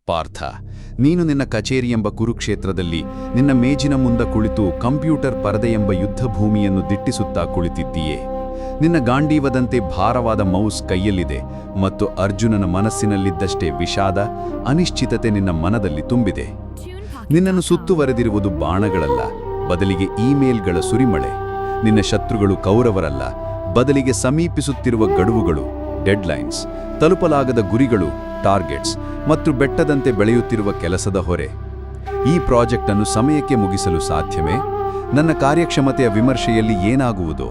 ಪಾರ್ಥ, ನೀನು ನಿನ್ನ ಕಚೇರಿ ಎಂಬ ಕುರುಕ್ಷೇತ್ರದಲ್ಲಿ ನಿನ್ನ ಮೇಜಿನ ಮುಂದೆ ಕುಳಿತು ಕಂಪ್ಯೂಟರ್ ಪರದೆ ಎಂಬ ಯುದ್ಧ ಭೂಮಿಯನ್ನು ದಿಟ್ಟಿಸುತ್ತಾ ಕುಳಿತಿದ್ದೀಯೆ. ನಿನ್ನ ಗಾಂಡೀವದಂತೆ ಭಾರವಾದ ಮೌಸ್ ಕೈಯಲ್ಲಿದೆ ಮತ್ತು ಅರ್ಜುನನ ಮನಸ್ಸಿನಲ್ಲಿದ್ದಷ್ಟೇ ವಿಷಾದ, ಅನಿಶ್ಚಿತತೆ ನಿನ್ನ ಮನದಲ್ಲಿ ತುಂಬಿದೆ. ನಿನ್ನನ್ನು ಸುತ್ತುವರೆದಿರುವುದು ಬಾಣಗಳಲ್ಲ, ಬದಲಿಗೆ ಇಮೇಲ್ಗಳ ಸುರಿಮಳೆ. ನಿನ್ನ ಶತ್ರುಗಳು ಕೌರವರಲ್ಲ, ಬದಲಿಗೆ ಸಮೀಪಿಸುತ್ತಿರುವ ಗಡುವುಗಳು, ಡೆಡ್ಲೈನ್ಸ್, ತಲುಪಲಾಗದ ಗುರಿಗಳು, ಟಾರ್ಗೆಟ್ಸ್ ಮತ್ತು ಬೆಟ್ಟದಂತೆ ಬೆಳೆಯುತ್ತಿರುವ ಕೆಲಸದ ಹೊರೆ. ಈ ಪ್ರಾಜೆಕ್ಟ್ ಅನ್ನು ಸಮಯಕ್ಕೆ ಮುಗಿಸಲು ಸಾಧ್ಯವೇ? ನನ್ನ ಕಾರ್ಯಕ್ಷಮತೆಯ ವಿಮರ್ಶೆಯಲ್ಲಿ ಏನಾಗುವುದೋ?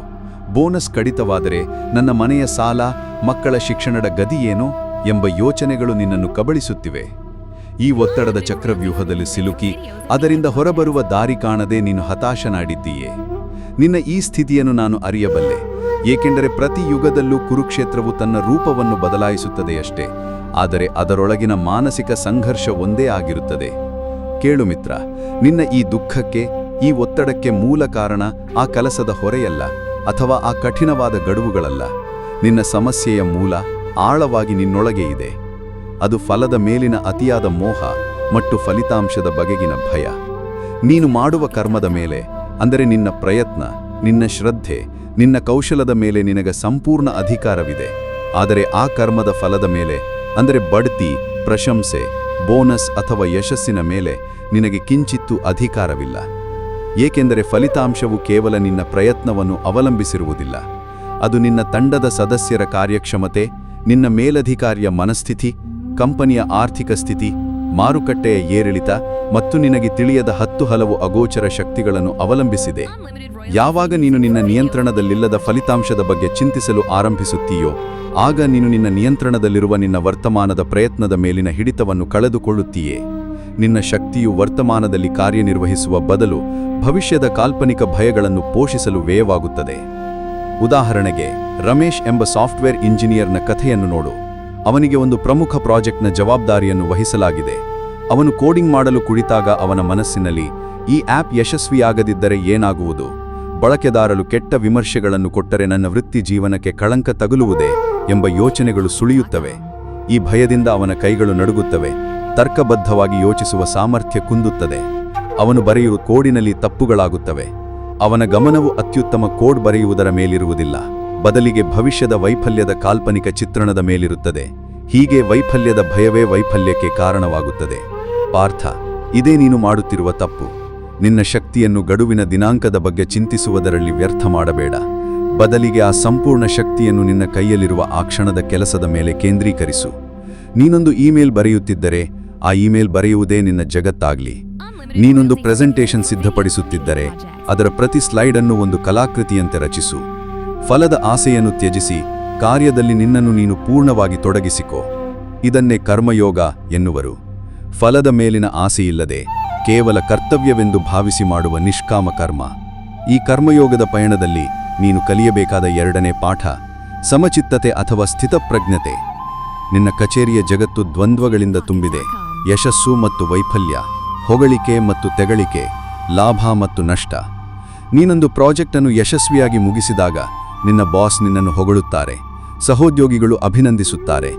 ಬೋನಸ್ ಕಡಿತವಾದರೆ ನನ್ನ ಮನೆಯ ಸಾಲ, ಮಕ್ಕಳ ಶಿಕ್ಷಣದ ಗದಿಯೇನೋ ಎಂಬ ಯೋಚನೆಗಳು ನಿನ್ನನ್ನು ಕಬಳಿಸುತ್ತಿವೆ. ಈ ಒತ್ತಡದ ಚಕ್ರವ್ಯೂಹದಲ್ಲಿ ಸಿಲುಕಿ ಅದರಿಂದ ಹೊರಬರುವ ದಾರಿ ಕಾಣದೆ ನೀನು ಹತಾಶನಾಡಿದ್ದೀಯೆ. ನಿನ್ನ ಈ ಸ್ಥಿತಿಯನ್ನು ನಾನು ಅರಿಯಬಲ್ಲೆ, ಏಕೆಂದರೆ ಪ್ರತಿ ಯುಗದಲ್ಲೂ ಕುರುಕ್ಷೇತ್ರವು ತನ್ನ ರೂಪವನ್ನು ಬದಲಾಯಿಸುತ್ತದೆಯಷ್ಟೇ, ಆದರೆ ಅದರೊಳಗಿನ ಮಾನಸಿಕ ಸಂಘರ್ಷ ಒಂದೇ ಆಗಿರುತ್ತದೆ. ಕೇಳು ಮಿತ್ರ, ನಿನ್ನ ಈ ದುಃಖಕ್ಕೆ, ಈ ಒತ್ತಡಕ್ಕೆ ಮೂಲ ಕಾರಣ ಆ ಕೆಲಸದ ಹೊರೆಯಲ್ಲ ಅಥವಾ ಆ ಕಠಿಣವಾದ ಗಡುವುಗಳಲ್ಲ. ನಿನ್ನ ಸಮಸ್ಯೆಯ ಮೂಲ ಆಳವಾಗಿ ನಿನ್ನೊಳಗೆ ಇದೆ. ಅದು ಫಲದ ಮೇಲಿನ ಅತಿಯಾದ ಮೋಹ ಮತ್ತು ಫಲಿತಾಂಶದ ಬಗೆಗಿನ ಭಯ. ನೀನು ಮಾಡುವ ಕರ್ಮದ ಮೇಲೆ, ಅಂದರೆ ನಿನ್ನ ಪ್ರಯತ್ನ, ನಿನ್ನ ಶ್ರದ್ಧೆ, ನಿನ್ನ ಕೌಶಲದ ಮೇಲೆ ನಿನಗೆ ಸಂಪೂರ್ಣ ಅಧಿಕಾರವಿದೆ. ಆದರೆ ಆ ಕರ್ಮದ ಫಲದ ಮೇಲೆ, ಅಂದರೆ ಬಡ್ತಿ, ಪ್ರಶಂಸೆ, ಬೋನಸ್ ಅಥವಾ ಯಶಸ್ಸಿನ ಮೇಲೆ ನಿನಗೆ ಕಿಂಚಿತ್ತೂ ಅಧಿಕಾರವಿಲ್ಲ. ಏಕೆಂದರೆ ಫಲಿತಾಂಶವು ಕೇವಲ ನಿನ್ನ ಪ್ರಯತ್ನವನ್ನು ಅವಲಂಬಿಸಿರುವುದಿಲ್ಲ. ಅದು ನಿನ್ನ ತಂಡದ ಸದಸ್ಯರ ಕಾರ್ಯಕ್ಷಮತೆ, ನಿನ್ನ ಮೇಲಧಿಕಾರಿಯ ಮನಸ್ಥಿತಿ, ಕಂಪನಿಯ ಆರ್ಥಿಕ ಸ್ಥಿತಿ, ಮಾರುಕಟ್ಟೆಯ ಏರಿಳಿತ ಮತ್ತು ನಿನಗೆ ತಿಳಿಯದ 10 ಹಲವು ಅಗೋಚರ ಶಕ್ತಿಗಳನ್ನು ಅವಲಂಬಿಸಿದೆ. ಯಾವಾಗ ನೀನು ನಿನ್ನ ನಿಯಂತ್ರಣದಲ್ಲಿಲ್ಲದ ಫಲಿತಾಂಶದ ಬಗ್ಗೆ ಚಿಂತಿಸಲು ಆರಂಭಿಸುತ್ತೀಯೋ, ಆಗ ನೀನು ನಿನ್ನ ನಿಯಂತ್ರಣದಲ್ಲಿರುವ ನಿನ್ನ ವರ್ತಮಾನದ ಪ್ರಯತ್ನದ ಮೇಲಿನ ಹಿಡಿತವನ್ನು ಕಳೆದುಕೊಳ್ಳುತ್ತೀಯೇ. ನಿನ್ನ ಶಕ್ತಿಯು ವರ್ತಮಾನದಲ್ಲಿ ಕಾರ್ಯನಿರ್ವಹಿಸುವ ಬದಲು ಭವಿಷ್ಯದ ಕಾಲ್ಪನಿಕ ಭಯಗಳನ್ನು ಪೋಷಿಸಲು ವ್ಯಯವಾಗುತ್ತದೆ. ಉದಾಹರಣೆಗೆ, ರಮೇಶ್ ಎಂಬ ಸಾಫ್ಟ್ವೇರ್ ಇಂಜಿನಿಯರ್ನ ಕಥೆಯನ್ನು ನೋಡು. ಅವನಿಗೆ ಒಂದು ಪ್ರಮುಖ ಪ್ರಾಜೆಕ್ಟ್ನ ಜವಾಬ್ದಾರಿಯನ್ನು ವಹಿಸಲಾಗಿದೆ. ಅವನು ಕೋಡಿಂಗ್ ಮಾಡಲು ಕುಳಿತಾಗ ಅವನ ಮನಸ್ಸಿನಲ್ಲಿ, ಈ ಆ್ಯಪ್ ಯಶಸ್ವಿಯಾಗದಿದ್ದರೆ ಏನಾಗುವುದು? ಬಳಕೆದಾರರು ಕೆಟ್ಟ ವಿಮರ್ಶೆಗಳನ್ನು ಕೊಟ್ಟರೆ ನನ್ನ ವೃತ್ತಿ ಜೀವನಕ್ಕೆ ಕಳಂಕ ತಗುಲುವುದೇ ಎಂಬ ಯೋಚನೆಗಳು ಸುಳಿಯುತ್ತವೆ. ಈ ಭಯದಿಂದ ಅವನ ಕೈಗಳು ನಡುಗುತ್ತವೆ, ತರ್ಕಬದ್ಧವಾಗಿ ಯೋಚಿಸುವ ಸಾಮರ್ಥ್ಯ ಕುಂದುತ್ತದೆ. ಅವನು ಬರೆಯುವ ಕೋಡಿನಲ್ಲಿ ತಪ್ಪುಗಳಾಗುತ್ತವೆ. ಅವನ ಗಮನವು ಅತ್ಯುತ್ತಮ ಕೋಡ್ ಬರೆಯುವುದರ ಮೇಲಿರುವುದಿಲ್ಲ, ಬದಲಿಗೆ ಭವಿಷ್ಯದ ವೈಫಲ್ಯದ ಕಾಲ್ಪನಿಕ ಚಿತ್ರಣದ ಮೇಲಿರುತ್ತದೆ. ಹೀಗೆ ವೈಫಲ್ಯದ ಭಯವೇ ವೈಫಲ್ಯಕ್ಕೆ ಕಾರಣವಾಗುತ್ತದೆ. ಪಾರ್ಥ, ಇದೇ ನೀನು ಮಾಡುತ್ತಿರುವ ತಪ್ಪು. ನಿನ್ನ ಶಕ್ತಿಯನ್ನು ಗಡುವಿನ ದಿನಾಂಕದ ಬಗ್ಗೆ ಚಿಂತಿಸುವುದರಲ್ಲಿ ವ್ಯರ್ಥ ಮಾಡಬೇಡ. ಬದಲಿಗೆ ಆ ಸಂಪೂರ್ಣ ಶಕ್ತಿಯನ್ನು ನಿನ್ನ ಕೈಯಲ್ಲಿರುವ ಆ ಕ್ಷಣದ ಕೆಲಸದ ಮೇಲೆ ಕೇಂದ್ರೀಕರಿಸು. ನೀನೊಂದು ಇಮೇಲ್ ಬರೆಯುತ್ತಿದ್ದರೆ ಆ ಇಮೇಲ್ ಬರೆಯುವುದೇ ನಿನ್ನ ಜಗತ್ತಾಗಲಿ. ನೀನೊಂದು ಪ್ರೆಸೆಂಟೇಷನ್ ಸಿದ್ಧಪಡಿಸುತ್ತಿದ್ದರೆ ಅದರ ಪ್ರತಿ ಸ್ಲೈಡ್ ಅನ್ನು ಒಂದು ಕಲಾಕೃತಿಯಂತೆ ರಚಿಸು. ಫಲದ ಆಸೆಯನ್ನು ತ್ಯಜಿಸಿ ಕಾರ್ಯದಲ್ಲಿ ನಿನ್ನನ್ನು ನೀನು ಪೂರ್ಣವಾಗಿ ತೊಡಗಿಸಿಕೋ. ಇದನ್ನೇ ಕರ್ಮಯೋಗ ಎನ್ನುವರು. ಫಲದ ಮೇಲಿನ ಆಸೆಯಿಲ್ಲದೆ ಕೇವಲ ಕರ್ತವ್ಯವೆಂದು ಭಾವಿಸಿ ಮಾಡುವ ನಿಷ್ಕಾಮ ಕರ್ಮ. ಈ ಕರ್ಮಯೋಗದ ಪಯಣದಲ್ಲಿ ನೀನು ಕಲಿಯಬೇಕಾದ 2ನೇ ಪಾಠ ಸಮಚಿತ್ತತೆ ಅಥವಾ ಸ್ಥಿತಪ್ರಜ್ಞತೆ. ನಿನ್ನ ಕಚೇರಿಯ ಜಗತ್ತು ದ್ವಂದ್ವಗಳಿಂದ ತುಂಬಿದೆ. ಯಶಸ್ಸು ಮತ್ತು ವೈಫಲ್ಯ, ಹೊಗಳಿಕೆ ಮತ್ತು ತೆಗಳಿಕೆ, ಲಾಭ ಮತ್ತು ನಷ್ಟ. ನೀನೊಂದು ಪ್ರಾಜೆಕ್ಟ್ ಅನ್ನು ಯಶಸ್ವಿಯಾಗಿ ಮುಗಿಸಿದಾಗ ನಿನ್ನ ಬಾಸ್ ನಿನ್ನನ್ನು ಹೊಗಳುತ್ತಾರೆ, ಸಹೋದ್ಯೋಗಿಗಳು ಅಭಿನಂದಿಸುತ್ತಾರೆ.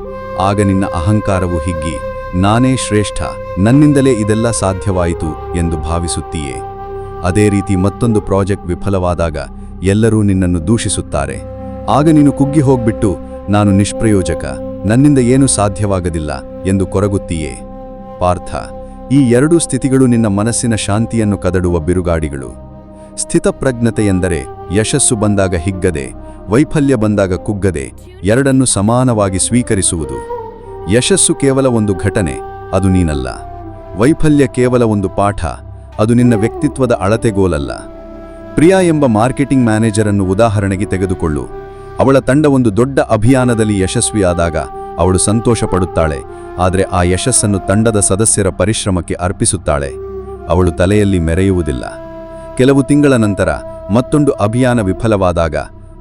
ಆಗ ನಿನ್ನ ಅಹಂಕಾರವು ಹಿಗ್ಗಿ, ನಾನೇ ಶ್ರೇಷ್ಠ, ನನ್ನಿಂದಲೇ ಇದೆಲ್ಲ ಸಾಧ್ಯವಾಯಿತು ಎಂದು ಭಾವಿಸುತ್ತೀಯೇ. ಅದೇ ರೀತಿ ಮತ್ತೊಂದು ಪ್ರಾಜೆಕ್ಟ್ ವಿಫಲವಾದಾಗ ಎಲ್ಲರೂ ನಿನ್ನನ್ನು ದೂಷಿಸುತ್ತಾರೆ. ಆಗ ನೀನು ಕುಗ್ಗಿ ಹೋಗ್ಬಿಟ್ಟು, ನಾನು ನಿಷ್ಪ್ರಯೋಜಕ, ನನ್ನಿಂದ ಏನೂ ಸಾಧ್ಯವಾಗದಿಲ್ಲ ಎಂದು ಕೊರಗುತ್ತೀಯೇ. ಪಾರ್ಥ, ಈ 2 ಸ್ಥಿತಿಗಳು ನಿನ್ನ ಮನಸ್ಸಿನ ಶಾಂತಿಯನ್ನು ಕದಡುವ ಬಿರುಗಾಡಿಗಳು. ಸ್ಥಿತಪ್ರಜ್ಞತೆ ಎಂದರೆ ಯಶಸ್ಸು ಬಂದಾಗ ಹಿಗ್ಗದೆ, ವೈಫಲ್ಯ ಬಂದಾಗ ಕುಗ್ಗದೆ, ಎರಡನ್ನೂ ಸಮಾನವಾಗಿ ಸ್ವೀಕರಿಸುವುದು. ಯಶಸ್ಸು ಕೇವಲ ಒಂದು ಘಟನೆ, ಅದು ನೀನಲ್ಲ. ವೈಫಲ್ಯ ಕೇವಲ ಒಂದು ಪಾಠ, ಅದು ನಿನ್ನ ವ್ಯಕ್ತಿತ್ವದ ಅಳತೆಗೋಲಲ್ಲ. ಪ್ರಿಯಾ ಎಂಬ ಮಾರ್ಕೆಟಿಂಗ್ ಮ್ಯಾನೇಜರ್ ಅನ್ನು ಉದಾಹರಣೆಗೆ ತೆಗೆದುಕೊಳ್ಳು. ಅವಳ ತಂಡ ಒಂದು ದೊಡ್ಡ ಅಭಿಯಾನದಲ್ಲಿ ಯಶಸ್ವಿಯಾದಾಗ ಅವಳು ಸಂತೋಷ ಪಡುತ್ತಾಳೆ, ಆದರೆ ಆ ಯಶಸ್ಸನ್ನು ತಂಡದ ಸದಸ್ಯರ ಪರಿಶ್ರಮಕ್ಕೆ ಅರ್ಪಿಸುತ್ತಾಳೆ. ಅವಳು ತಲೆಯಲ್ಲಿ ಮೆರೆಯುವುದಿಲ್ಲ. ಕೆಲವು ತಿಂಗಳ ನಂತರ ಮತ್ತೊಂದು ಅಭಿಯಾನ ವಿಫಲವಾದಾಗ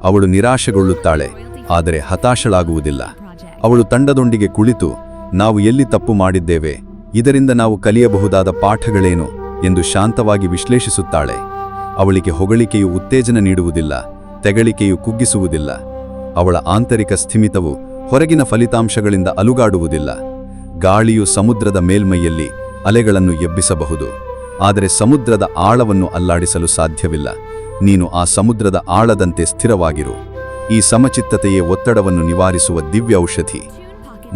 ಅವಳು ನಿರಾಶೆಗೊಳ್ಳುತ್ತಾಳೆ, ಆದರೆ ಹತಾಶಳಾಗುವುದಿಲ್ಲ. ಅವಳು ತಂಡದೊಂದಿಗೆ ಕುಳಿತು, ನಾವು ಎಲ್ಲಿ ತಪ್ಪು ಮಾಡಿದ್ದೇವೆ, ಇದರಿಂದ ನಾವು ಕಲಿಯಬಹುದಾದ ಪಾಠಗಳೇನು ಎಂದು ಶಾಂತವಾಗಿ ವಿಶ್ಲೇಷಿಸುತ್ತಾಳೆ. ಅವಳಿಗೆ ಹೊಗಳಿಕೆಯು ಉತ್ತೇಜನ ನೀಡುವುದಿಲ್ಲ, ತೆಗಳಿಕೆಯು ಕುಗ್ಗಿಸುವುದಿಲ್ಲ. ಅವಳ ಆಂತರಿಕ ಸ್ಥಿಮಿತವು ಹೊರಗಿನ ಫಲಿತಾಂಶಗಳಿಂದ ಅಲುಗಾಡುವುದಿಲ್ಲ. ಗಾಳಿಯು ಸಮುದ್ರದ ಮೇಲ್ಮೈಯಲ್ಲಿ ಅಲೆಗಳನ್ನು ಎಬ್ಬಿಸಬಹುದು, ಆದರೆ ಸಮುದ್ರದ ಆಳವನ್ನು ಅಲ್ಲಾಡಿಸಲು ಸಾಧ್ಯವಿಲ್ಲ. ನೀನು ಆ ಸಮುದ್ರದ ಆಳದಂತೆ ಸ್ಥಿರವಾಗಿರು. ಈ ಸಮಚಿತ್ತತೆಯೇ ಒತ್ತಡವನ್ನು ನಿವಾರಿಸುವ ದಿವ್ಯ ಔಷಧಿ.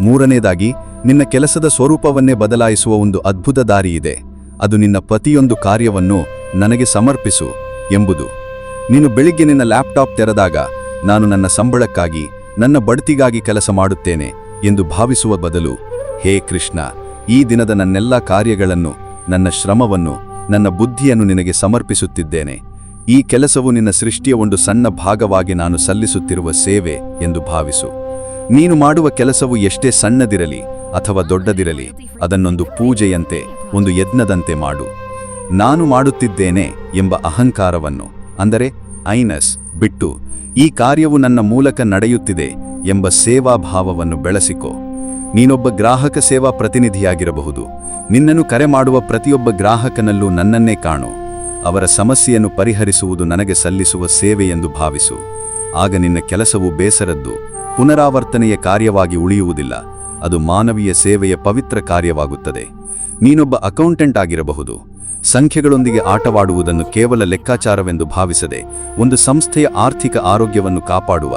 ಮೂರನೇದಾಗಿ, ನಿನ್ನ ಕೆಲಸದ ಸ್ವರೂಪವನ್ನೇ ಬದಲಾಯಿಸುವ ಒಂದು ಅದ್ಭುತ ದಾರಿಯಿದೆ. ಅದು ನಿನ್ನ ಪ್ರತಿಯೊಂದು ಕಾರ್ಯವನ್ನು ನನಗೆ ಸಮರ್ಪಿಸು ಎಂಬುದು. ನೀನು ಬೆಳಿಗ್ಗೆ ನಿನ್ನ ಲ್ಯಾಪ್ಟಾಪ್ ತೆರೆದಾಗ, ನಾನು ನನ್ನ ಸಂಬಳಕ್ಕಾಗಿ, ನನ್ನ ಬಡ್ತಿಗಾಗಿ ಕೆಲಸ ಮಾಡುತ್ತೇನೆ ಎಂದು ಭಾವಿಸುವ ಬದಲು, ಹೇ ಕೃಷ್ಣ, ಈ ದಿನದ ನನ್ನೆಲ್ಲ ಕಾರ್ಯಗಳನ್ನು, ನನ್ನ ಶ್ರಮವನ್ನು, ನನ್ನ ಬುದ್ಧಿಯನ್ನು ನಿನಗೆ ಸಮರ್ಪಿಸುತ್ತಿದ್ದೇನೆ. ಈ ಕೆಲಸವು ನಿನ್ನ ಸೃಷ್ಟಿಯ ಒಂದು ಸಣ್ಣ ಭಾಗವಾಗಿ ನಾನು ಸಲ್ಲಿಸುತ್ತಿರುವ ಸೇವೆ ಎಂದು ಭಾವಿಸು. ನೀನು ಮಾಡುವ ಕೆಲಸವು ಎಷ್ಟೇ ಸಣ್ಣದಿರಲಿ ಅಥವಾ ದೊಡ್ಡದಿರಲಿ, ಅದನ್ನೊಂದು ಪೂಜೆಯಂತೆ, ಒಂದು ಯಜ್ಞದಂತೆ ಮಾಡು. ನಾನು ಮಾಡುತ್ತಿದ್ದೇನೆ ಎಂಬ ಅಹಂಕಾರವನ್ನು, ಅಂದರೆ ಐನಸ್, ಬಿಟ್ಟು ಈ ಕಾರ್ಯವು ನನ್ನ ಮೂಲಕ ನಡೆಯುತ್ತಿದೆ ಎಂಬ ಸೇವಾಭಾವವನ್ನು ಬೆಳೆಸಿಕೊ. ನೀನೊಬ್ಬ ಗ್ರಾಹಕ ಸೇವಾ ಪ್ರತಿನಿಧಿಯಾಗಿರಬಹುದು. ನಿನ್ನನ್ನು ಕರೆ ಮಾಡುವ ಪ್ರತಿಯೊಬ್ಬ ಗ್ರಾಹಕನಲ್ಲೂ ನನ್ನನ್ನೇ ಕಾಣು. ಅವರ ಸಮಸ್ಯೆಯನ್ನು ಪರಿಹರಿಸುವುದು ನನಗೆ ಸಲ್ಲಿಸುವ ಸೇವೆ ಎಂದು ಭಾವಿಸು. ಆಗ ನಿನ್ನ ಕೆಲಸವು ಬೇಸರದ್ದು, ಪುನರಾವರ್ತನೆಯ ಕಾರ್ಯವಾಗಿ ಉಳಿಯುವುದಿಲ್ಲ. ಅದು ಮಾನವೀಯ ಸೇವೆಯ ಪವಿತ್ರ ಕಾರ್ಯವಾಗುತ್ತದೆ. ನೀನೊಬ್ಬ ಅಕೌಂಟೆಂಟ್ ಆಗಿರಬಹುದು. ಸಂಖ್ಯೆಗಳೊಂದಿಗೆ ಆಟವಾಡುವುದನ್ನು ಕೇವಲ ಲೆಕ್ಕಾಚಾರವೆಂದು ಭಾವಿಸದೆ, ಒಂದು ಸಂಸ್ಥೆಯ ಆರ್ಥಿಕ ಆರೋಗ್ಯವನ್ನು ಕಾಪಾಡುವ,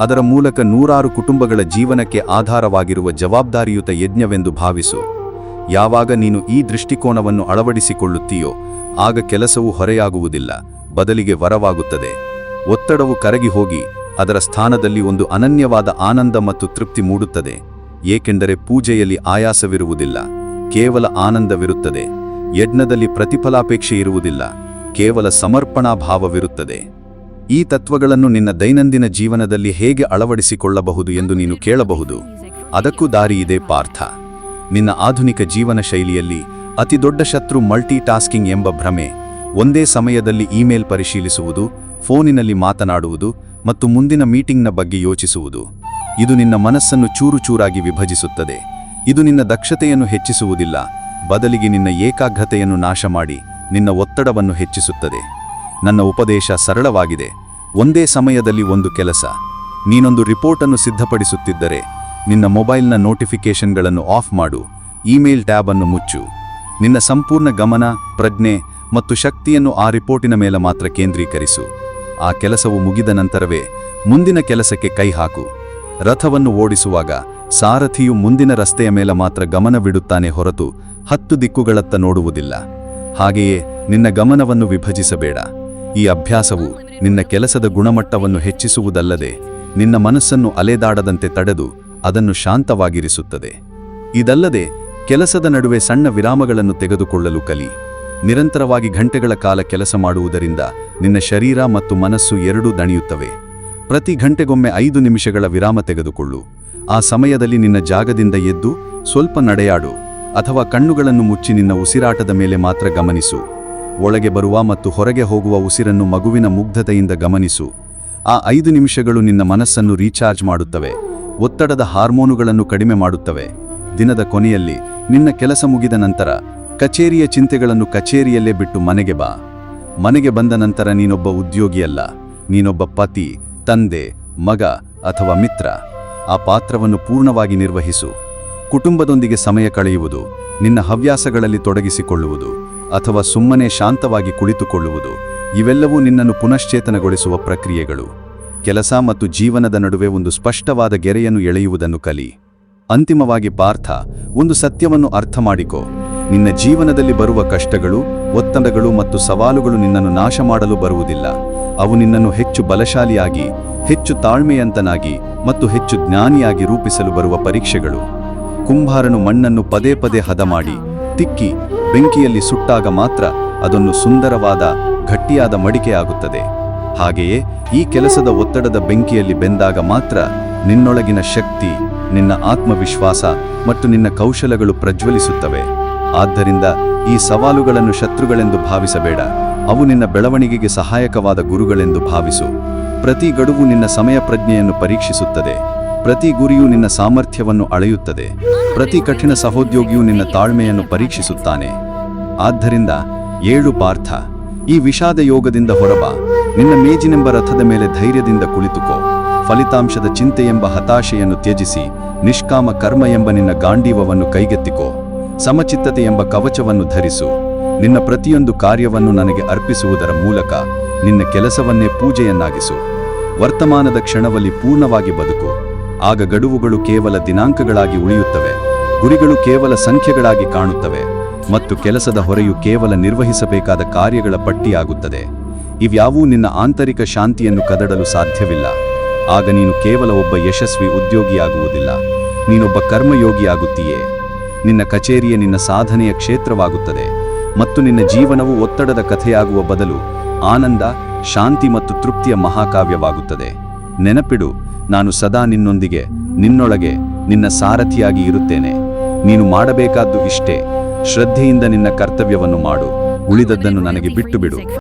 ಅದರ ಮೂಲಕ ನೂರಾರು ಕುಟುಂಬಗಳ ಜೀವನಕ್ಕೆ ಆಧಾರವಾಗಿರುವ ಜವಾಬ್ದಾರಿಯುತ ಯಜ್ಞವೆಂದು ಭಾವಿಸು. ಯಾವಾಗ ನೀನು ಈ ದೃಷ್ಟಿಕೋನವನ್ನು ಅಳವಡಿಸಿಕೊಳ್ಳುತ್ತೀಯೋ, ಆಗ ಕೆಲಸವು ಹೊರೆಯಾಗುವುದಿಲ್ಲ, ಬದಲಿಗೆ ವರವಾಗುತ್ತದೆ. ಒತ್ತಡವು ಕರಗಿ ಹೋಗಿ ಅದರ ಸ್ಥಾನದಲ್ಲಿ ಒಂದು ಅನನ್ಯವಾದ ಆನಂದ ಮತ್ತು ತೃಪ್ತಿ ಮೂಡುತ್ತದೆ. ಏಕೆಂದರೆ ಪೂಜೆಯಲ್ಲಿ ಆಯಾಸವಿರುವುದಿಲ್ಲ, ಕೇವಲ ಆನಂದವಿರುತ್ತದೆ. ಯಜ್ಞದಲ್ಲಿ ಪ್ರತಿಫಲಾಪೇಕ್ಷೆ ಇರುವುದಿಲ್ಲ, ಕೇವಲ ಸಮರ್ಪಣಾ ಭಾವವಿರುತ್ತದೆ. ಈ ತತ್ವಗಳನ್ನು ನಿನ್ನ ದೈನಂದಿನ ಜೀವನದಲ್ಲಿ ಹೇಗೆ ಅಳವಡಿಸಿಕೊಳ್ಳಬಹುದು ಎಂದು ನೀನು ಕೇಳಬಹುದು. ಅದಕ್ಕೂ ದಾರಿಯಿದೆ ಪಾರ್ಥ. ನಿನ್ನ ಆಧುನಿಕ ಜೀವನ ಶೈಲಿಯಲ್ಲಿ ಅತಿದೊಡ್ಡ ಶತ್ರು ಮಲ್ಟಿ ಟಾಸ್ಕಿಂಗ್ ಎಂಬ ಭ್ರಮೆ. ಒಂದೇ ಸಮಯದಲ್ಲಿ ಇಮೇಲ್ ಪರಿಶೀಲಿಸುವುದು, ಫೋನಿನಲ್ಲಿ ಮಾತನಾಡುವುದು ಮತ್ತು ಮುಂದಿನ ಮೀಟಿಂಗ್ನ ಬಗ್ಗೆ ಯೋಚಿಸುವುದು. ಇದು ನಿನ್ನ ಮನಸ್ಸನ್ನು ಚೂರು ಚೂರಾಗಿ ವಿಭಜಿಸುತ್ತದೆ. ಇದು ನಿನ್ನ ದಕ್ಷತೆಯನ್ನು ಹೆಚ್ಚಿಸುವುದಿಲ್ಲ, ಬದಲಿಗೆ ನಿನ್ನ ಏಕಾಗ್ರತೆಯನ್ನು ನಾಶ ಮಾಡಿ ನಿನ್ನ ಒತ್ತಡವನ್ನು ಹೆಚ್ಚಿಸುತ್ತದೆ. ನನ್ನ ಉಪದೇಶ ಸರಳವಾಗಿದೆ. ಒಂದೇ ಸಮಯದಲ್ಲಿ ಒಂದು ಕೆಲಸ. ನೀನೊಂದು ರಿಪೋರ್ಟನ್ನು ಸಿದ್ಧಪಡಿಸುತ್ತಿದ್ದರೆ, ನಿನ್ನ ಮೊಬೈಲ್ನ ನೋಟಿಫಿಕೇಷನ್ಗಳನ್ನು ಆಫ್ ಮಾಡು, ಇಮೇಲ್ ಟ್ಯಾಬ್ ಅನ್ನು ಮುಚ್ಚು. ನಿನ್ನ ಸಂಪೂರ್ಣ ಗಮನ, ಪ್ರಜ್ಞೆ ಮತ್ತು ಶಕ್ತಿಯನ್ನು ಆ ರಿಪೋರ್ಟಿನ ಮೇಲೆ ಮಾತ್ರ ಕೇಂದ್ರೀಕರಿಸು. ಆ ಕೆಲಸವು ಮುಗಿದ ನಂತರವೇ ಮುಂದಿನ ಕೆಲಸಕ್ಕೆ ಕೈ ಹಾಕು. ರಥವನ್ನು ಓಡಿಸುವಾಗ ಸಾರಥಿಯು ಮುಂದಿನ ರಸ್ತೆಯ ಮೇಲೆ ಮಾತ್ರ ಗಮನವಿಡುತ್ತಾನೆ ಹೊರತು 10 ದಿಕ್ಕುಗಳತ್ತ ನೋಡುವುದಿಲ್ಲ. ಹಾಗೆಯೇ ನಿನ್ನ ಗಮನವನ್ನು ವಿಭಜಿಸಬೇಡ. ಈ ಅಭ್ಯಾಸವು ನಿನ್ನ ಕೆಲಸದ ಗುಣಮಟ್ಟವನ್ನು ಹೆಚ್ಚಿಸುವುದಲ್ಲದೆ, ನಿನ್ನ ಮನಸ್ಸನ್ನು ಅಲೆದಾಡದಂತೆ ತಡೆದು ಅದನ್ನು ಶಾಂತವಾಗಿರಿಸುತ್ತದೆ. ಇದಲ್ಲದೆ ಕೆಲಸದ ನಡುವೆ ಸಣ್ಣ ವಿರಾಮಗಳನ್ನು ತೆಗೆದುಕೊಳ್ಳಲು ಕಲಿ. ನಿರಂತರವಾಗಿ ಗಂಟೆಗಳ ಕಾಲ ಕೆಲಸ ಮಾಡುವುದರಿಂದ ನಿನ್ನ ಶರೀರ ಮತ್ತು ಮನಸ್ಸು ಎರಡೂ ದಣಿಯುತ್ತವೆ. ಪ್ರತಿ ಗಂಟೆಗೊಮ್ಮೆ 5 ನಿಮಿಷಗಳ ವಿರಾಮ ತೆಗೆದುಕೊಳ್ಳು. ಆ ಸಮಯದಲ್ಲಿ ನಿನ್ನ ಜಾಗದಿಂದ ಎದ್ದು ಸ್ವಲ್ಪ ನಡೆಯಾಡು, ಅಥವಾ ಕಣ್ಣುಗಳನ್ನು ಮುಚ್ಚಿ ನಿನ್ನ ಉಸಿರಾಟದ ಮೇಲೆ ಮಾತ್ರ ಗಮನಿಸು. ಒಳಗೆ ಬರುವ ಮತ್ತು ಹೊರಗೆ ಹೋಗುವ ಉಸಿರನ್ನು ಮಗುವಿನ ಮುಗ್ಧತೆಯಿಂದ ಗಮನಿಸು. ಆ 5 ನಿಮಿಷಗಳು ನಿನ್ನ ಮನಸ್ಸನ್ನು ರೀಚಾರ್ಜ್ ಮಾಡುತ್ತವೆ, ಒತ್ತಡದ ಹಾರ್ಮೋನುಗಳನ್ನು ಕಡಿಮೆ ಮಾಡುತ್ತವೆ. ದಿನದ ಕೊನೆಯಲ್ಲಿ ನಿನ್ನ ಕೆಲಸ ಮುಗಿದ ನಂತರ ಕಚೇರಿಯ ಚಿಂತೆಗಳನ್ನು ಕಚೇರಿಯಲ್ಲೇ ಬಿಟ್ಟು ಮನೆಗೆ ಬಾ. ಮನೆಗೆ ಬಂದ ನಂತರ ನೀನೊಬ್ಬ ಉದ್ಯೋಗಿಯಲ್ಲ, ನೀನೊಬ್ಬ ಪತಿ, ತಂದೆ, ಮಗ ಅಥವಾ ಮಿತ್ರ. ಆ ಪಾತ್ರವನ್ನು ಪೂರ್ಣವಾಗಿ ನಿರ್ವಹಿಸು. ಕುಟುಂಬದೊಂದಿಗೆ ಸಮಯ ಕಳೆಯುವುದು, ನಿನ್ನ ಹವ್ಯಾಸಗಳಲ್ಲಿ ತೊಡಗಿಸಿಕೊಳ್ಳುವುದು ಅಥವಾ ಸುಮ್ಮನೆ ಶಾಂತವಾಗಿ ಕುಳಿತುಕೊಳ್ಳುವುದು, ಇವೆಲ್ಲವೂ ನಿನ್ನನ್ನು ಪುನಶ್ಚೇತನಗೊಳಿಸುವ ಪ್ರಕ್ರಿಯೆಗಳು. ಕೆಲಸ ಮತ್ತು ಜೀವನದ ನಡುವೆ ಒಂದು ಸ್ಪಷ್ಟವಾದ ಗೆರೆಯನ್ನು ಎಳೆಯುವುದನ್ನು ಕಲಿ. ಅಂತಿಮವಾಗಿ ಪಾರ್ಥ, ಒಂದು ಸತ್ಯವನ್ನು ಅರ್ಥ ಮಾಡಿಕೋ. ನಿನ್ನ ಜೀವನದಲ್ಲಿ ಬರುವ ಕಷ್ಟಗಳು, ಒತ್ತಡಗಳು ಮತ್ತು ಸವಾಲುಗಳು ನಿನ್ನನ್ನು ನಾಶ ಮಾಡಲು ಬರುವುದಿಲ್ಲ. ಅವು ನಿನ್ನನ್ನು ಹೆಚ್ಚು ಬಲಶಾಲಿಯಾಗಿ, ಹೆಚ್ಚು ತಾಳ್ಮೆಯಂತನಾಗಿ ಮತ್ತು ಹೆಚ್ಚು ಜ್ಞಾನಿಯಾಗಿ ರೂಪಿಸಲು ಬರುವ ಪರೀಕ್ಷೆಗಳು. ಕುಂಬಾರನು ಮಣ್ಣನ್ನು ಪದೇ ಪದೇ ಹದ ಮಾಡಿ, ತಿಕ್ಕಿ, ಬೆಂಕಿಯಲ್ಲಿ ಸುಟ್ಟಾಗ ಮಾತ್ರ ಅದೊಂದು ಸುಂದರವಾದ, ಗಟ್ಟಿಯಾದ ಮಡಿಕೆಯಾಗುತ್ತದೆ. ಹಾಗೆಯೇ ಈ ಕೆಲಸದ ಒತ್ತಡದ ಬೆಂಕಿಯಲ್ಲಿ ಬೆಂದಾಗ ಮಾತ್ರ ನಿನ್ನೊಳಗಿನ ಶಕ್ತಿ, ನಿನ್ನ ಆತ್ಮವಿಶ್ವಾಸ ಮತ್ತು ನಿನ್ನ ಕೌಶಲಗಳು ಪ್ರಜ್ವಲಿಸುತ್ತವೆ. ಆದ್ದರಿಂದ ಈ ಸವಾಲುಗಳನ್ನು ಶತ್ರುಗಳೆಂದು ಭಾವಿಸಬೇಡ, ಅವು ನಿನ್ನ ಬೆಳವಣಿಗೆಗೆ ಸಹಾಯಕವಾದ ಗುರುಗಳೆಂದು ಭಾವಿಸು. ಪ್ರತಿ ಗಡುವು ನಿನ್ನ ಸಮಯ ಪ್ರಜ್ಞೆಯನ್ನು ಪರೀಕ್ಷಿಸುತ್ತದೆ, ಪ್ರತಿ ಗುರಿಯೂ ನಿನ್ನ ಸಾಮರ್ಥ್ಯವನ್ನು ಅಳೆಯುತ್ತದೆ, ಪ್ರತಿ ಕಠಿಣ ಸಹೋದ್ಯೋಗಿಯೂ ನಿನ್ನ ತಾಳ್ಮೆಯನ್ನು ಪರೀಕ್ಷಿಸುತ್ತಾನೆ. ಆದ್ದರಿಂದ ಏಳು ಪಾರ್ಥ, ಈ ವಿಷಾದ ಯೋಗದಿಂದ ಹೊರಬಾ. ನಿನ್ನ ಮೇಜಿನೆಂಬ ರಥದ ಮೇಲೆ ಧೈರ್ಯದಿಂದ ಕುಳಿತುಕೋ. ಫಲಿತಾಂಶದ ಚಿಂತೆಯೆಂಬ ಹತಾಶೆಯನ್ನು ತ್ಯಜಿಸಿ ನಿಷ್ಕಾಮ ಕರ್ಮ ಎಂಬ ನಿನ್ನ ಗಾಂಡೀವವನ್ನು ಕೈಗೆತ್ತಿಕೋ. ಸಮಚಿತ್ತತೆ ಎಂಬ ಕವಚವನ್ನು ಧರಿಸು. ನಿನ್ನ ಪ್ರತಿಯೊಂದು ಕಾರ್ಯವನ್ನು ನನಗೆ ಅರ್ಪಿಸುವುದರ ಮೂಲಕ ನಿನ್ನ ಕೆಲಸವನ್ನೇ ಪೂಜೆಯನ್ನಾಗಿಸು. ವರ್ತಮಾನದ ಕ್ಷಣದಲ್ಲಿ ಪೂರ್ಣವಾಗಿ ಬದುಕು. ಆಗ ಗಡುವುಗಳು ಕೇವಲ ದಿನಾಂಕಗಳಾಗಿ ಉಳಿಯುತ್ತವೆ, ಗುರಿಗಳು ಕೇವಲ ಸಂಖ್ಯೆಗಳಾಗಿ ಕಾಣುತ್ತವೆ ಮತ್ತು ಕೆಲಸದ ಹೊರೆಯು ಕೇವಲ ನಿರ್ವಹಿಸಬೇಕಾದ ಕಾರ್ಯಗಳ ಪಟ್ಟಿಯಾಗುತ್ತದೆ. ಇವ್ಯಾವೂ ನಿನ್ನ ಆಂತರಿಕ ಶಾಂತಿಯನ್ನು ಕದಡಲು ಸಾಧ್ಯವಿಲ್ಲ. ಆಗ ನೀನು ಕೇವಲ ಒಬ್ಬ ಯಶಸ್ವಿ ಉದ್ಯೋಗಿಯಾಗುವುದಿಲ್ಲ, ನೀನೊಬ್ಬ ಕರ್ಮಯೋಗಿಯಾಗುತ್ತೀಯೇ. ನಿನ್ನ ಕಚೇರಿಯೇ ನಿನ್ನ ಸಾಧನೆಯ ಕ್ಷೇತ್ರವಾಗುತ್ತದೆ ಮತ್ತು ನಿನ್ನ ಜೀವನವು ಒತ್ತಡದ ಕಥೆಯಾಗುವ ಬದಲು ಆನಂದ, ಶಾಂತಿ ಮತ್ತು ತೃಪ್ತಿಯ ಮಹಾಕಾವ್ಯವಾಗುತ್ತದೆ. ನೆನಪಿಡು, ನಾನು ಸದಾ ನಿನ್ನೊಂದಿಗೆ, ನಿನ್ನೊಳಗೆ, ನಿನ್ನ ಸಾರಥಿಯಾಗಿ ಇರುತ್ತೇನೆ. ನೀನು ಮಾಡಬೇಕಾದ್ದು ಇಷ್ಟೇ: ಶ್ರದ್ಧೆಯಿಂದ ನಿನ್ನ ಕರ್ತವ್ಯವನ್ನು ಮಾಡು, ಉಳಿದದ್ದನ್ನು ನನಗೆ ಬಿಟ್ಟು ಬಿಡು.